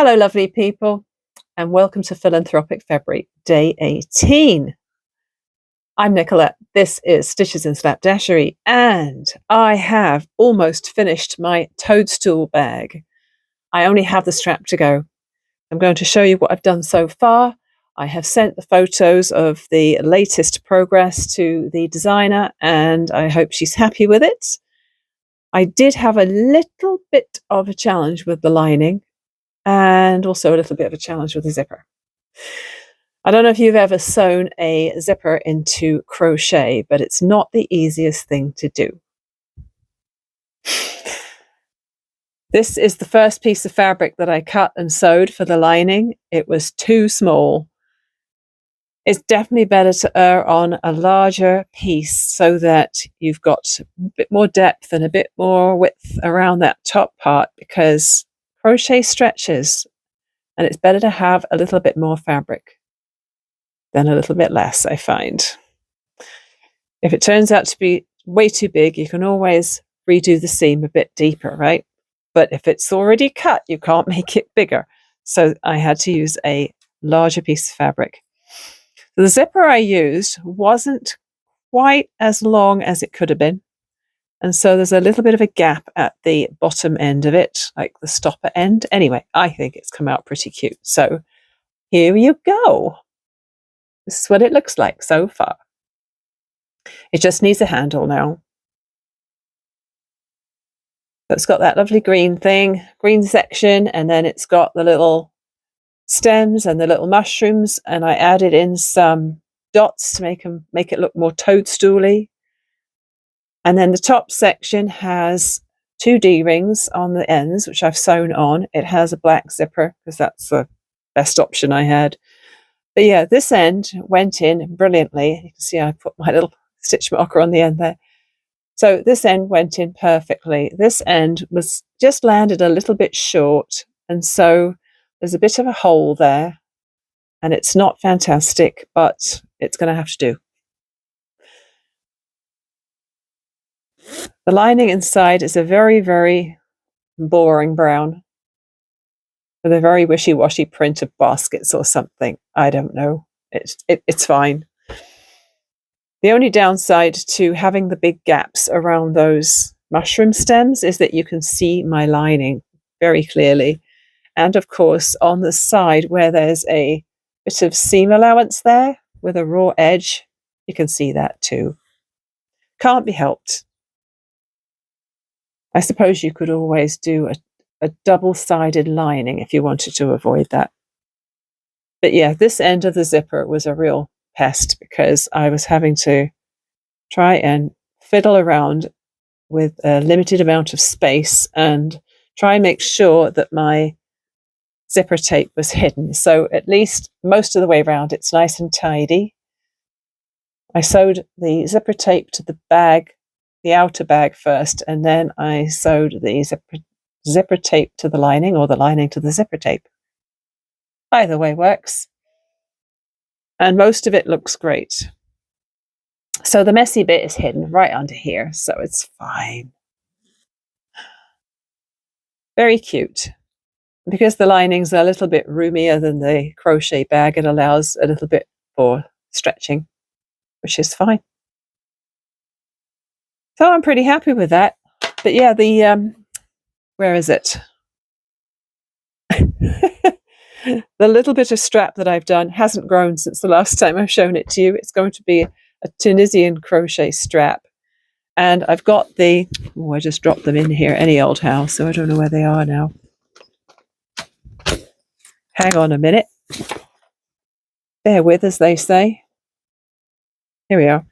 Hello, lovely people, and welcome to Philanthropic February, day 18. I'm Nicolette. This is Stitches and Slapdashery, and I have almost finished my toadstool bag. I only have the strap to go. I'm going to show you what I've done so far. I have sent the photos of the latest progress to the designer, and I hope she's happy with it. I did have a little bit of a challenge with the lining, and also a little bit of a challenge with the zipper. I don't know if you've ever sewn a zipper into crochet, but it's not the easiest thing to do. This is the first piece of fabric that I cut and sewed for the lining. It was too small. It's definitely better to err on a larger piece so that you've got a bit more depth and a bit more width around that top part, because crochet stretches, and it's better to have a little bit more fabric than a little bit less, I find. If it turns out to be way too big, you can always redo the seam a bit deeper, right? But if it's already cut, you can't make it bigger. So I had to use a larger piece of fabric. The zipper I used wasn't quite as long as it could have been. And so there's a little bit of a gap at the bottom end of it, like the stopper end. Anyway, I think it's come out pretty cute. So here you go. This is what it looks like so far. It just needs a handle now. So it's got that lovely green section, and then it's got the little stems and the little mushrooms, and I added in some dots to make it look more toadstooly. And then the top section has 2 D-rings on the ends, which I've sewn on. It has a black zipper because that's the best option I had. But yeah, this end went in brilliantly. You can see I put my little stitch marker on the end there. So this end went in perfectly. This end was just landed a little bit short, and so there's a bit of a hole there, and it's not fantastic, but it's going to have to do. The lining inside is a very, very boring brown with a very wishy-washy print of baskets or something. I don't know. It's fine. The only downside to having the big gaps around those mushroom stems is that you can see my lining very clearly. And of course, on the side where there's a bit of seam allowance there with a raw edge, you can see that too. Can't be helped. I suppose you could always do a double-sided lining if you wanted to avoid that. But yeah, this end of the zipper was a real pest because I was having to try and fiddle around with a limited amount of space and try and make sure that my zipper tape was hidden. So at least most of the way around, it's nice and tidy. I sewed the zipper tape to the bag, the outer bag first, and then I sewed the zipper tape to the lining, or the lining to the zipper tape. Either way works. And most of it looks great. So the messy bit is hidden right under here, so it's fine. Very cute. Because the lining's a little bit roomier than the crochet bag, it allows a little bit for stretching, which is fine. So I'm pretty happy with that. But yeah, where is it? The little bit of strap that I've done hasn't grown since the last time I've shown it to you. It's going to be a Tunisian crochet strap. And I've got I just dropped them in here any old how, so I don't know where they are now. Hang on a minute. Bear with, as they say. Here we are.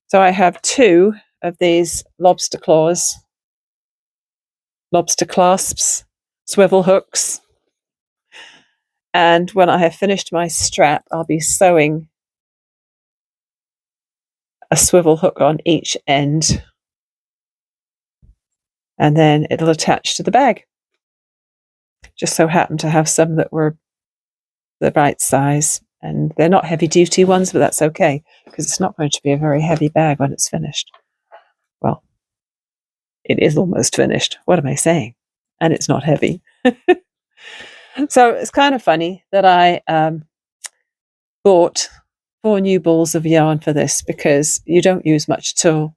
So I have 2 of these lobster claws, lobster clasps, swivel hooks. And when I have finished my strap, I'll be sewing a swivel hook on each end. And then it'll attach to the bag. Just so happened to have some that were the right size. And they're not heavy duty ones, but that's okay, because it's not going to be a very heavy bag when it's finished. Well, it is almost finished. What am I saying? And it's not heavy. So it's kind of funny that I bought 4 new balls of yarn for this because you don't use much at all.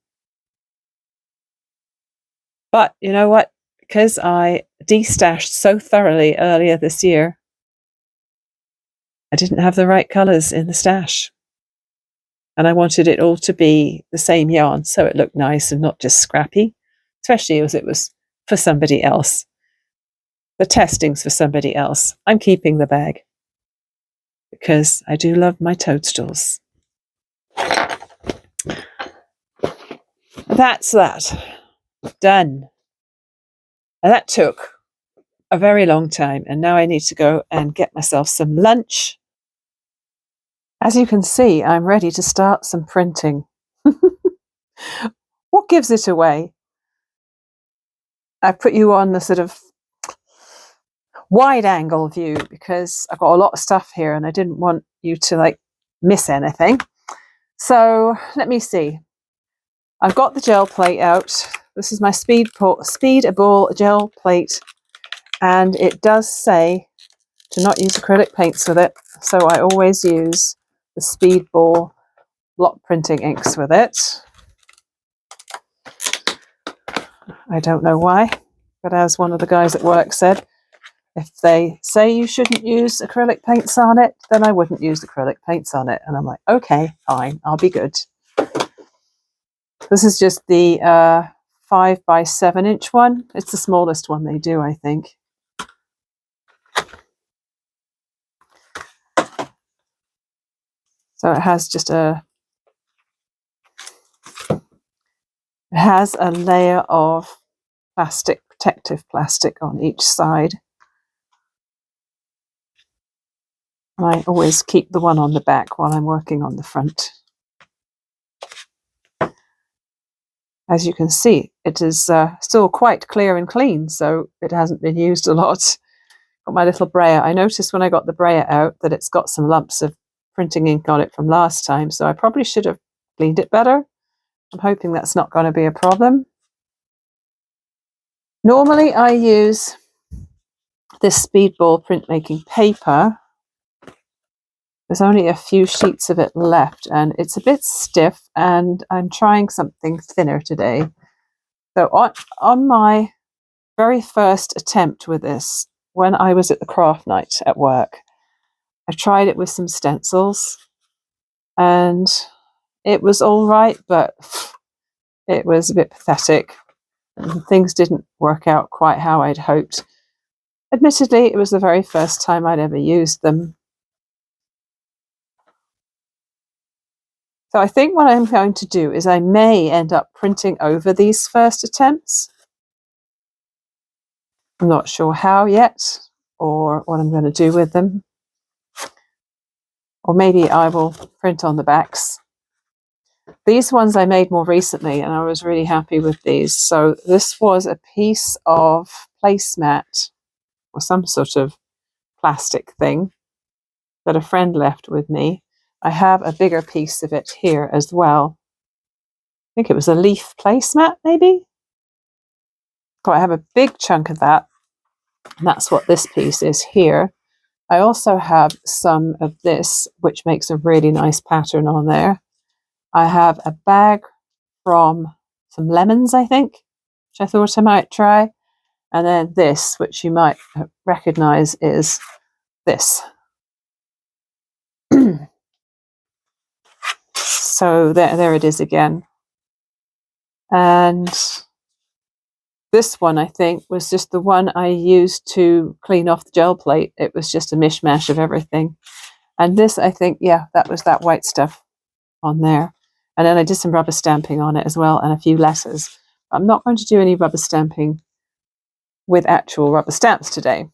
But you know what? Because I destashed so thoroughly earlier this year, I didn't have the right colours in the stash. And I wanted it all to be the same yarn so it looked nice and not just scrappy, especially as it was for somebody else. The testing's for somebody else. I'm keeping the bag because I do love my toadstools. That's that. Done. And that took a very long time, and now I need to go and get myself some lunch. As you can see, I'm ready to start some printing. What gives it away? I put you on the sort of wide angle view because I've got a lot of stuff here and I didn't want you to miss anything. So let me see. I've got the gel plate out. This is my Speedable gel plate, and it does say to not use acrylic paints with it, so I always use the Speedball block printing inks with it. I don't know why, but as one of the guys at work said, if they say you shouldn't use acrylic paints on it, then I wouldn't use acrylic paints on it. And I'm like, okay, fine, I'll be good. This is just the 5 by 7 inch one. It's the smallest one they do, I think. So it has just it has a layer of plastic, protective plastic on each side. I always keep the one on the back while I'm working on the front. As you can see, it is still quite clear and clean, so it hasn't been used a lot. Got my little brayer. I noticed when I got the brayer out that it's got some lumps of printing ink on it from last time, so I probably should have cleaned it better. I'm hoping that's not going to be a problem. Normally I use this Speedball printmaking paper. There's only a few sheets of it left and it's a bit stiff, and I'm trying something thinner today. So on my very first attempt with this, when I was at the craft night at work, I tried it with some stencils and it was all right, but it was a bit pathetic. Things didn't work out quite how I'd hoped. Admittedly, it was the very first time I'd ever used them. So I think what I'm going to do is I may end up printing over these first attempts. I'm not sure how yet, or what I'm going to do with them. Or maybe I will print on the backs. These ones I made more recently, and I was really happy with these. So this was a piece of placemat or some sort of plastic thing that a friend left with me. I have a bigger piece of it here as well. I think it was a leaf placemat, maybe? So I have a big chunk of that, and that's what this piece is here. I also have some of this, which makes a really nice pattern on there. I have a bag from some lemons, I think, which I thought I might try. And then this, which you might recognize, is this. So there it is again. And this one, I think, was just the one I used to clean off the gel plate. It was just a mishmash of everything. And this, I think, yeah, that was that white stuff on there. And then I did some rubber stamping on it as well, and a few letters. I'm not going to do any rubber stamping with actual rubber stamps today.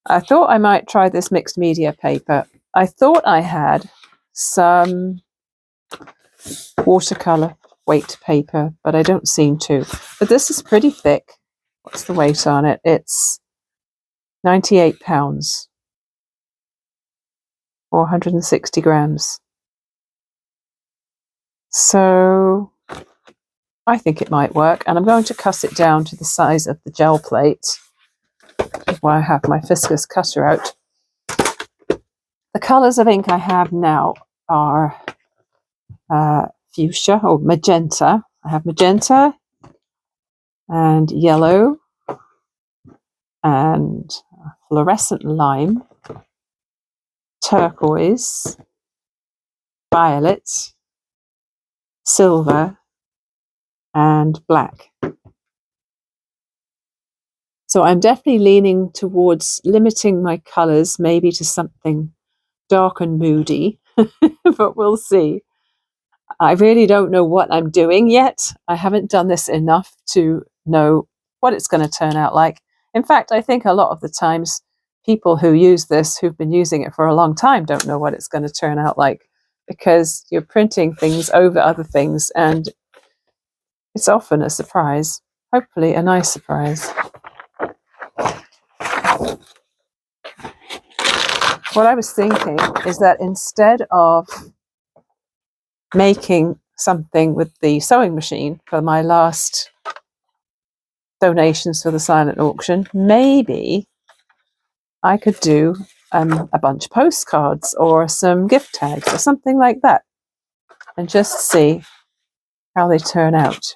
I thought I might try this mixed media paper. I thought I had some watercolor weight paper, but I don't seem to. But this is pretty thick. What's the weight on it? It's 98 pounds, 460 grams. So I think it might work, and I'm going to cut it down to the size of the gel plate. why I have my Fiskus cutter out. The colours of ink I have now are fuchsia or magenta. I have magenta and yellow and fluorescent lime, turquoise, violet, silver, and black. So I'm definitely leaning towards limiting my colours, maybe to something dark and moody, but we'll see. I really don't know what I'm doing yet. I haven't done this enough to know what it's going to turn out like. In fact, I think a lot of the times people who use this, who've been using it for a long time, don't know what it's going to turn out like, because you're printing things over other things and it's often a surprise, hopefully a nice surprise. What I was thinking is that instead of making something with the sewing machine for my last donations for the silent auction, maybe I could do a bunch of postcards or some gift tags or something like that and just see how they turn out.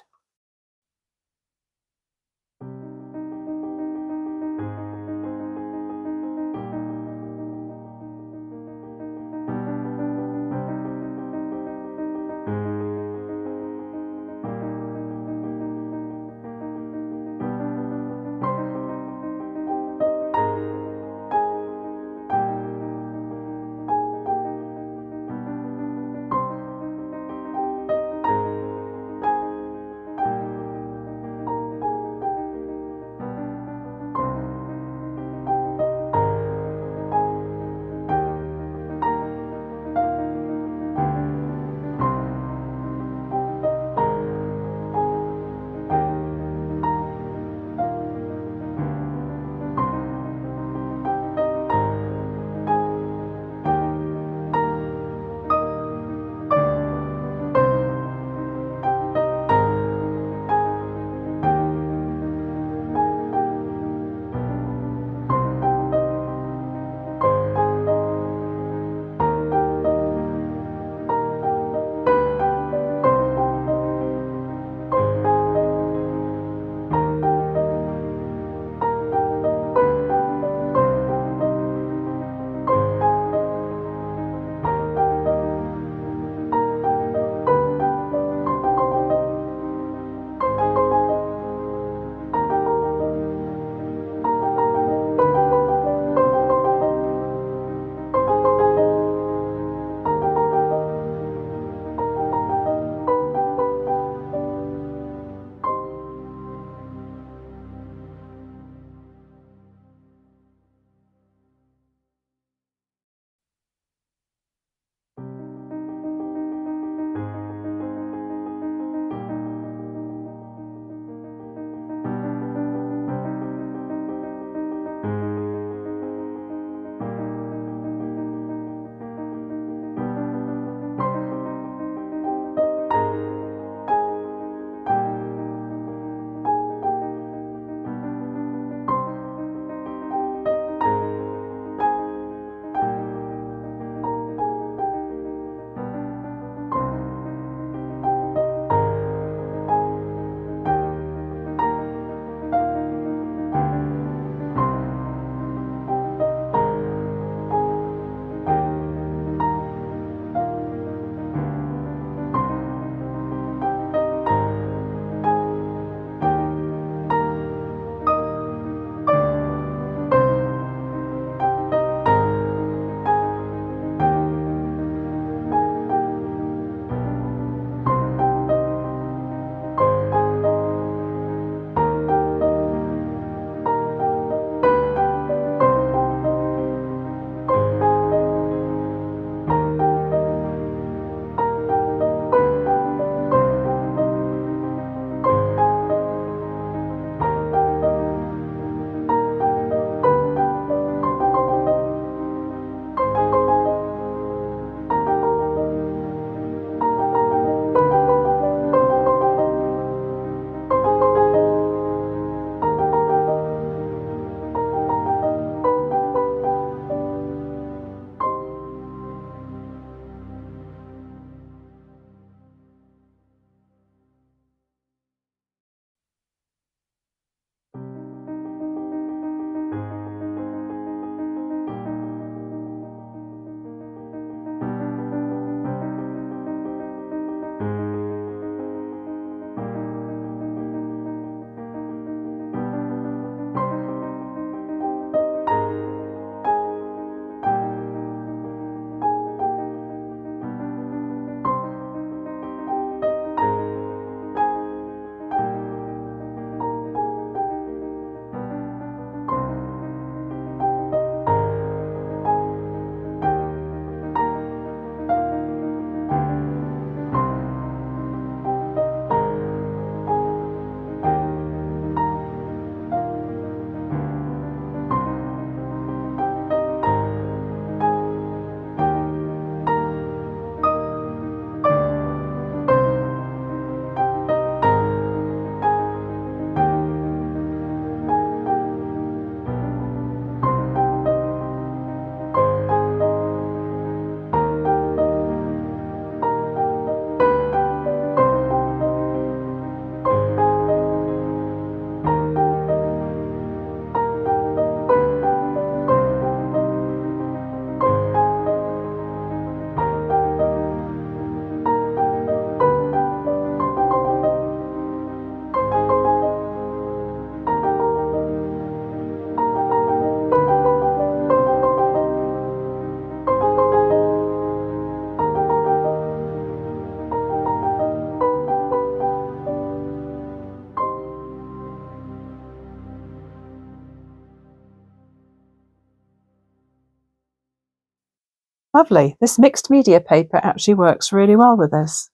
Lovely. This mixed media paper actually works really well with this.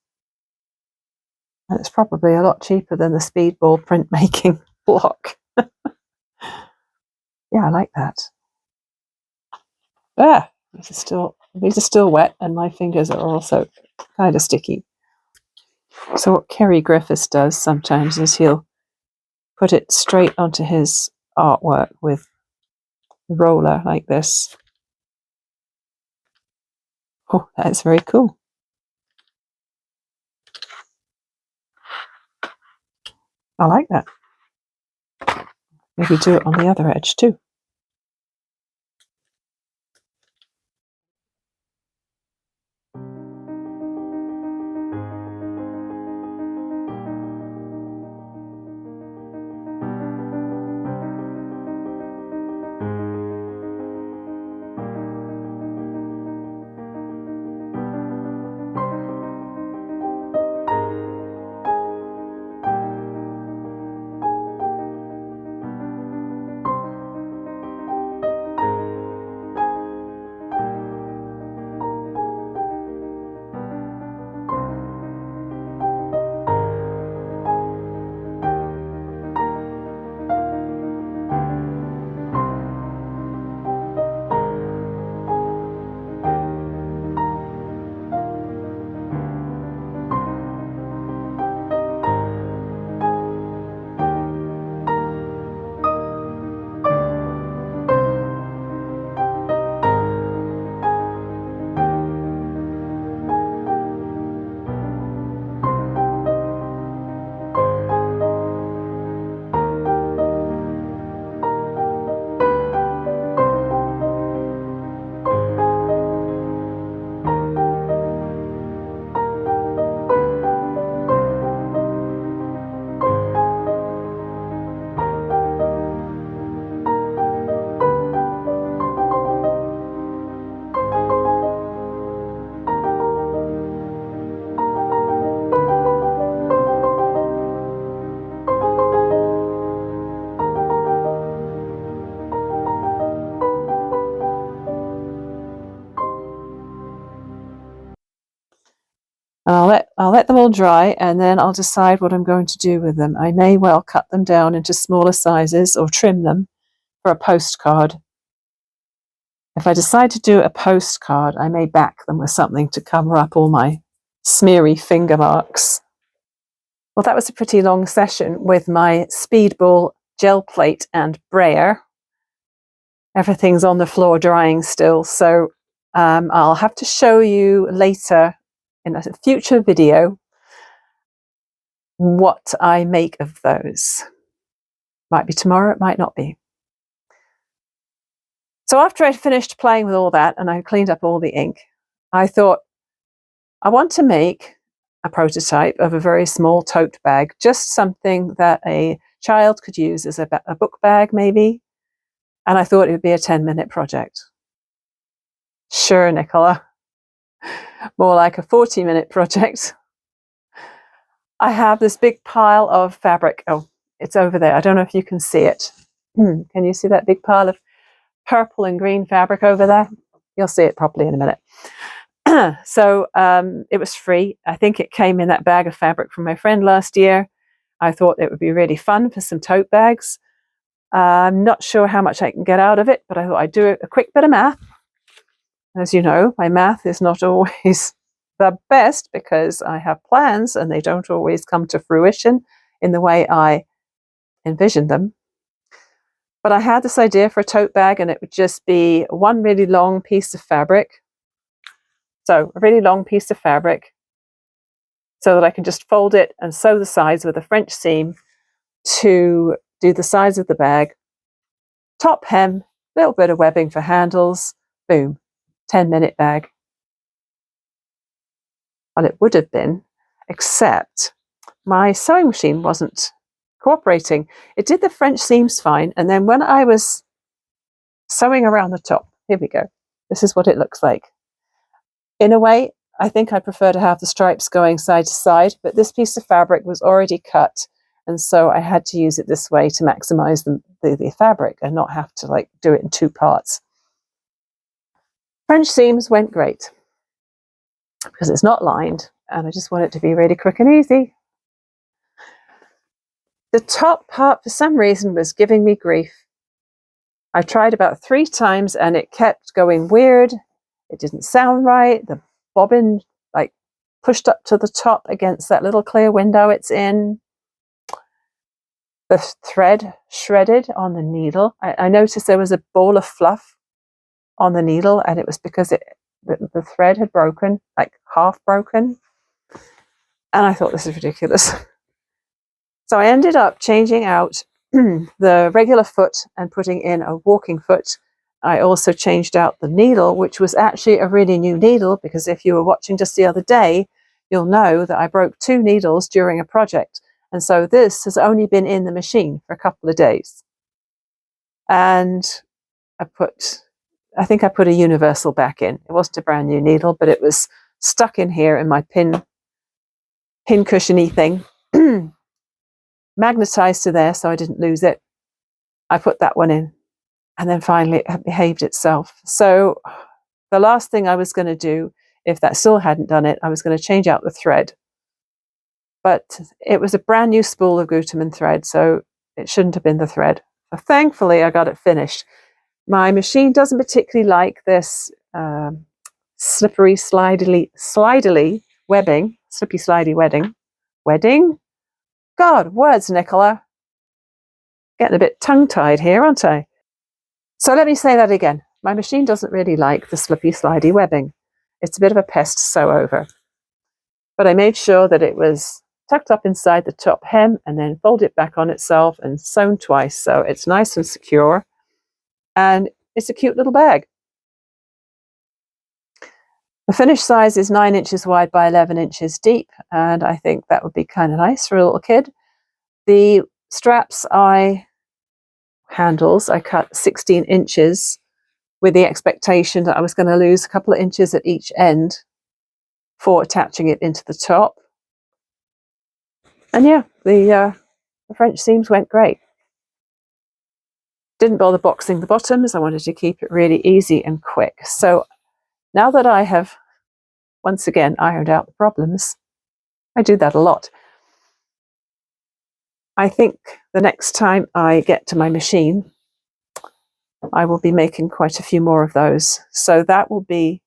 And it's probably a lot cheaper than the Speedball printmaking block. Yeah, I like that. Ah, these are still wet, and my fingers are also kind of sticky. So what Kerry Griffiths does sometimes is he'll put it straight onto his artwork with a roller like this. Oh, that is very cool. I like that. Maybe do it on the other edge too. I'll let them all dry, and then I'll decide what I'm going to do with them. I may well cut them down into smaller sizes or trim them for a postcard. If I decide to do a postcard, I may back them with something to cover up all my smeary finger marks. Well, that was a pretty long session with my Speedball gel plate and brayer. Everything's on the floor drying still, so I'll have to show you later in a future video what I make of those. Might be tomorrow, it might not be. So after I'd finished playing with all that and I cleaned up all the ink, I thought I want to make a prototype of a very small tote bag, just something that a child could use as a book bag maybe. And I thought it would be a 10-minute project. Sure, Nicola. More like a 40-minute project. I have this big pile of fabric. Oh, it's over there. I don't know if you can see it. Can you see that big pile of purple and green fabric over there? You'll see it properly in a minute. So it was free. I think it came in that bag of fabric from my friend last year. I thought it would be really fun for some tote bags. I'm not sure how much I can get out of it, but I thought I'd do a quick bit of math. As you know, my math is not always the best because I have plans and they don't always come to fruition in the way I envisioned them. But I had this idea for a tote bag, and it would just be one really long piece of fabric. So a really long piece of fabric so that I can just fold it and sew the sides with a French seam to do the sides of the bag. Top hem, a little bit of webbing for handles, boom, 10-minute bag. Well, it would have been, except my sewing machine wasn't cooperating. It did the French seams fine, and then when I was sewing around the top, here we go, this is what it looks like. In a way, I think I prefer to have the stripes going side to side, but this piece of fabric was already cut, and so I had to use it this way to maximize the fabric and not have to do it in two parts. French seams went great because it's not lined and I just want it to be really quick and easy. The top part for some reason was giving me grief. I tried about 3 times and it kept going weird. It didn't sound right. The bobbin like pushed up to the top against that little clear window it's in. The thread shredded on the needle. I noticed there was a ball of fluff on the needle and it was because the thread had broken, like half broken. And I thought, this is ridiculous. So I ended up changing out the regular foot and putting in a walking foot. I also changed out the needle, which was actually a really new needle, because if you were watching just the other day, you'll know that I broke 2 needles during a project. And so this has only been in the machine for a couple of days. And I think I put a universal back in. It wasn't a brand new needle, but it was stuck in here in my pin cushiony thing. Magnetized to there so I didn't lose it. I put that one in and then finally it behaved itself. So the last thing I was going to do, if that still hadn't done it, I was going to change out the thread. But it was a brand new spool of Gutermann thread, so it shouldn't have been the thread. So thankfully I got it finished. My machine doesn't particularly like this slippery, slidily webbing, slippy, slidey wedding. God, words, Nicola. Getting a bit tongue-tied here, aren't I? So let me say that again. My machine doesn't really like the slippy, slidey webbing. It's a bit of a pest to sew over. But I made sure that it was tucked up inside the top hem and then fold it back on itself and sewn twice, so it's nice and secure. And it's a cute little bag. The finished size is 9 inches wide by 11 inches deep, and I think that would be kind of nice for a little kid. The straps handles I cut 16 inches with the expectation that I was going to lose a couple of inches at each end for attaching it into the top. And yeah, the French seams went great. Didn't bother boxing the bottoms. I wanted to keep it really easy and quick. So now that I have once again ironed out the problems, I do that a lot. I think the next time I get to my machine, I will be making quite a few more of those. So that will be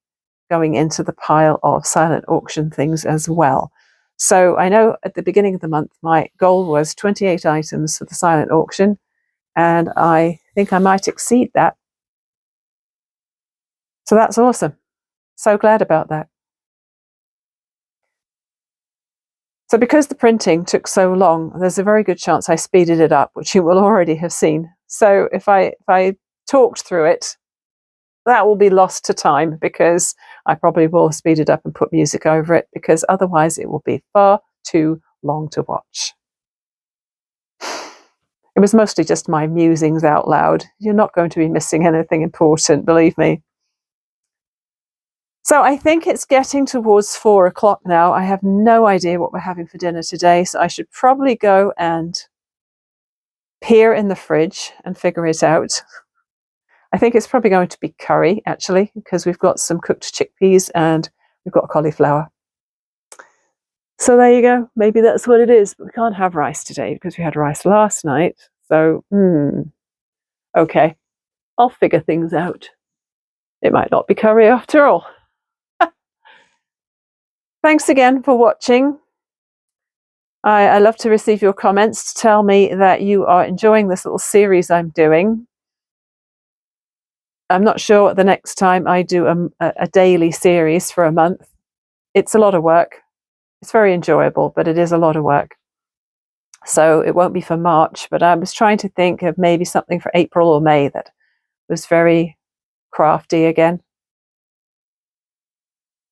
going into the pile of silent auction things as well. So I know at the beginning of the month, my goal was 28 items for the silent auction, and I think I might exceed that. So that's awesome. So glad about that. So because the printing took so long, there's a very good chance I speeded it up, which you will already have seen. So if I talked through it, that will be lost to time, because I probably will speed it up and put music over it, because otherwise it will be far too long to watch. It was mostly just my musings out loud. You're not going to be missing anything important, believe me. So I think it's getting towards 4 o'clock now. I have no idea what we're having for dinner today, so I should probably go and peer in the fridge and figure it out. I think it's probably going to be curry, actually, because we've got some cooked chickpeas and we've got cauliflower. So there you go. Maybe that's what it is. But we can't have rice today because we had rice last night. So, okay. I'll figure things out. It might not be curry after all. Thanks again for watching. I love to receive your comments to tell me that you are enjoying this little series I'm doing. I'm not sure what the next time I do a daily series for a month. It's a lot of work. It's very enjoyable, but it is a lot of work. So it won't be for March, but I was trying to think of maybe something for April or May that was very crafty again.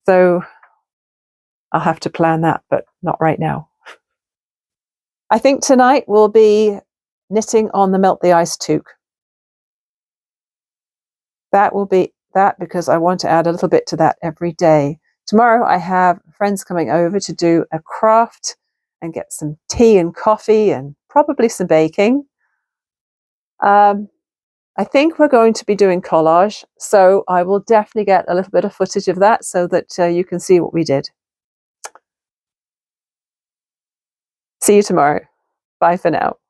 So I'll have to plan that, but not right now. I think tonight we'll be knitting on the Melt the ICE Toque. That will be that, because I want to add a little bit to that every day. Tomorrow I have friends coming over to do a craft and get some tea and coffee and probably some baking. I think we're going to be doing collage, so I will definitely get a little bit of footage of that so that you can see what we did. See you tomorrow. Bye for now.